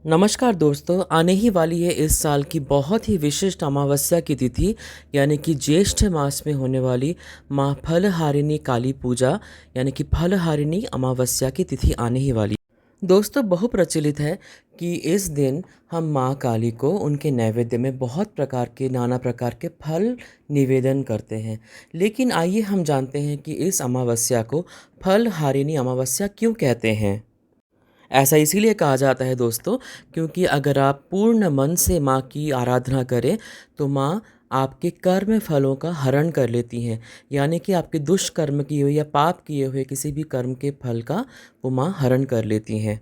नमस्कार दोस्तों, आने ही वाली है इस साल की बहुत ही विशिष्ट अमावस्या की तिथि यानी कि ज्येष्ठ मास में होने वाली माँ फलहारिणी काली पूजा यानी कि फलहारिणी अमावस्या की तिथि आने ही वाली है। दोस्तों, बहु प्रचलित है कि इस दिन हम माँ काली को उनके नैवेद्य में बहुत प्रकार के नाना प्रकार के फल निवेदन करते हैं। लेकिन आइए हम जानते हैं कि इस अमावस्या को फलहारिणी अमावस्या क्यों कहते हैं। ऐसा इसीलिए कहा जाता है दोस्तों, क्योंकि अगर आप पूर्ण मन से माँ की आराधना करें तो माँ आपके कर्म फलों का हरण कर लेती हैं। यानी कि आपके दुष्कर्म किए हुए या पाप किए हुए किसी भी कर्म के फल का वो माँ हरण कर लेती हैं।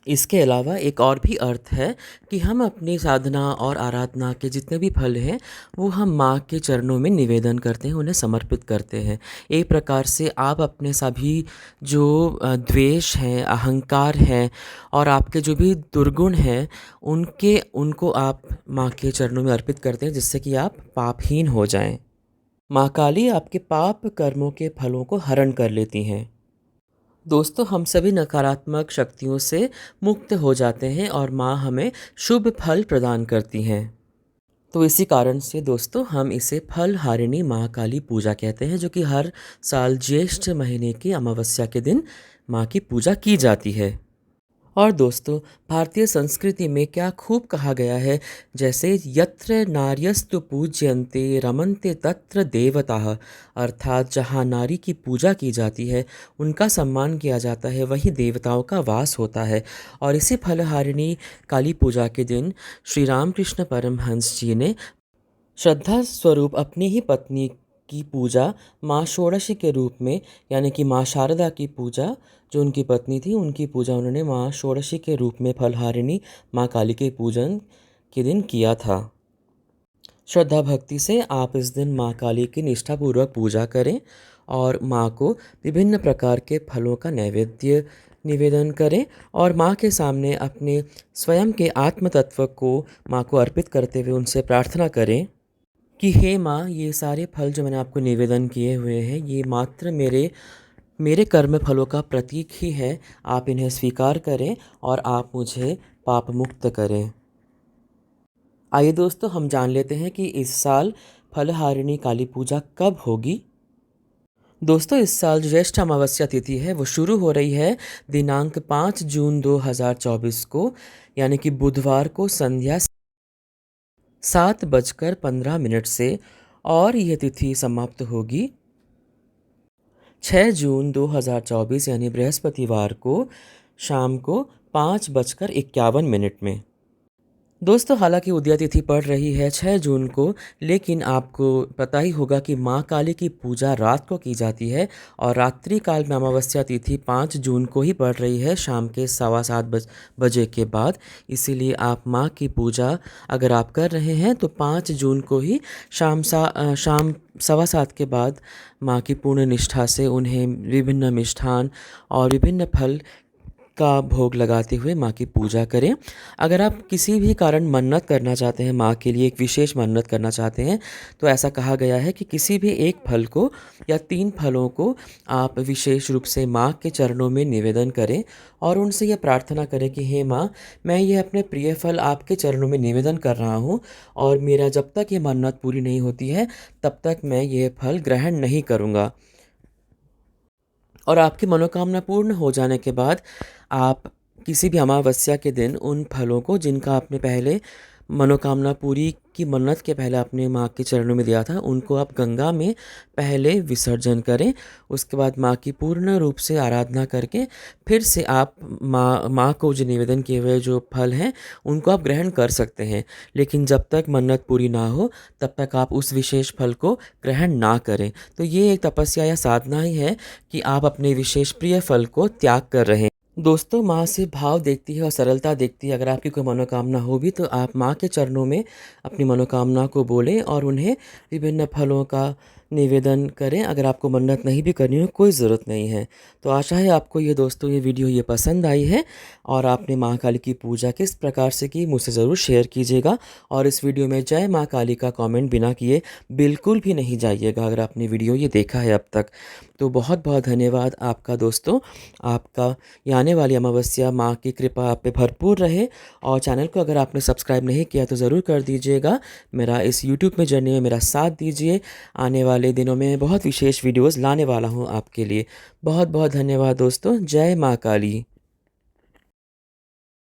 इसके अलावा एक और भी अर्थ है कि हम अपनी साधना और आराधना के जितने भी फल हैं वो हम माँ के चरणों में निवेदन करते हैं, उन्हें समर्पित करते हैं। एक प्रकार से आप अपने सभी जो द्वेष हैं, अहंकार हैं और आपके जो भी दुर्गुण हैं उनको आप माँ के चरणों में अर्पित करते हैं, जिससे कि आप पापहीन हो जाएं। माँ काली आपके पाप कर्मों के फलों को हरण कर लेती हैं। दोस्तों, हम सभी नकारात्मक शक्तियों से मुक्त हो जाते हैं और माँ हमें शुभ फल प्रदान करती हैं। तो इसी कारण से दोस्तों हम इसे फलहारिणी माँ काली पूजा कहते हैं, जो कि हर साल ज्येष्ठ महीने की अमावस्या के दिन माँ की पूजा की जाती है। और दोस्तों, भारतीय संस्कृति में क्या खूब कहा गया है, जैसे यत्र नार्यस्तु पूज्यन्ते रमन्ते तत्र देवताः, अर्थात जहाँ नारी की पूजा की जाती है, उनका सम्मान किया जाता है, वहीं देवताओं का वास होता है। और इसी फलहारिणी काली पूजा के दिन श्री रामकृष्ण परमहंस जी ने श्रद्धा स्वरूप अपनी ही पत्नी की पूजा माँ षोडशी के रूप में यानी कि माँ शारदा की पूजा, जो उनकी पत्नी थी उनकी पूजा उन्होंने माँ षोडशी के रूप में फलहारिणी माँ काली के पूजन के दिन किया था। श्रद्धा भक्ति से आप इस दिन माँ काली की निष्ठापूर्वक पूजा करें और माँ को विभिन्न प्रकार के फलों का नैवेद्य निवेदन करें और माँ के सामने अपने स्वयं के आत्म तत्व को माँ को अर्पित करते हुए उनसे प्रार्थना करें कि हे माँ, ये सारे फल जो मैंने आपको निवेदन किए हुए हैं ये मात्र मेरे मेरे कर्म फलों का प्रतीक ही है। आप इन्हें स्वीकार करें और आप मुझे पाप मुक्त करें। आइए दोस्तों, हम जान लेते हैं कि इस साल फलहारिणी काली पूजा कब होगी। दोस्तों, इस साल जो ज्येष्ठ अमावस्या तिथि है वो शुरू हो रही है दिनांक 5 जून 2024 को, यानी कि बुधवार को संध्या 7:15 से, और यह तिथि समाप्त होगी 6 जून 2024 यानी बृहस्पतिवार को शाम को 5:51 में। दोस्तों, हालांकि उदया तिथि पड़ रही है 6 जून को, लेकिन आपको पता ही होगा कि माँ काली की पूजा रात को की जाती है और रात्रि काल में अमावस्या तिथि 5 जून को ही पड़ रही है शाम के 7:15 बजे के बाद। इसीलिए आप माँ की पूजा अगर आप कर रहे हैं तो 5 जून को ही शाम 7:15 के बाद माँ की पूर्ण निष्ठा से उन्हें विभिन्न मिष्ठान और विभिन्न फल का भोग लगाते हुए माँ की पूजा करें। अगर आप किसी भी कारण मन्नत करना चाहते हैं, माँ के लिए एक विशेष मन्नत करना चाहते हैं, तो ऐसा कहा गया है कि किसी भी एक फल को या 3 फलों को आप विशेष रूप से माँ के चरणों में निवेदन करें और उनसे यह प्रार्थना करें कि हे माँ, मैं ये अपने प्रिय फल आपके चरणों में निवेदन कर रहा हूँ और मेरा जब तक ये मन्नत पूरी नहीं होती है तब तक मैं ये फल ग्रहण नहीं करूँगा। और आपकी मनोकामना पूर्ण हो जाने के बाद आप किसी भी अमावस्या के दिन उन फलों को, जिनका आपने पहले मनोकामना पूरी की मन्नत के पहले आपने माँ के चरणों में दिया था, उनको आप गंगा में पहले विसर्जन करें। उसके बाद माँ की पूर्ण रूप से आराधना करके फिर से आप माँ को जो निवेदन किए हुए जो फल हैं उनको आप ग्रहण कर सकते हैं। लेकिन जब तक मन्नत पूरी ना हो तब तक आप उस विशेष फल को ग्रहण ना करें। तो ये एक तपस्या या साधना ही है कि आप अपने विशेष प्रिय फल को त्याग कर रहे हैं। दोस्तों, माँ से भाव देखती है और सरलता देखती है। अगर आपकी कोई मनोकामना हो भी तो आप माँ के चरणों में अपनी मनोकामना को बोलें और उन्हें विभिन्न फलों का निवेदन करें। अगर आपको मन्नत नहीं भी करनी हो कोई ज़रूरत नहीं है। तो आशा है आपको ये दोस्तों ये वीडियो ये पसंद आई है और आपने माँ काली की पूजा किस प्रकार से की मुझसे ज़रूर शेयर कीजिएगा। और इस वीडियो में जय माँ काली का कमेंट बिना किए बिल्कुल भी नहीं जाइएगा अगर आपने वीडियो ये देखा है अब तक। तो बहुत बहुत धन्यवाद आपका दोस्तों। आपका ये आने वाली अमावस्या माँ की कृपा आप पे भरपूर रहे। और चैनल को अगर आपने सब्सक्राइब नहीं किया तो ज़रूर कर दीजिएगा। मेरा इस यूट्यूब में जर्नी में मेरा साथ दीजिए। आने वाले दिनों में बहुत विशेष वीडियोस लाने वाला हूँ आपके लिए। बहुत बहुत धन्यवाद दोस्तों। जय माँ काली।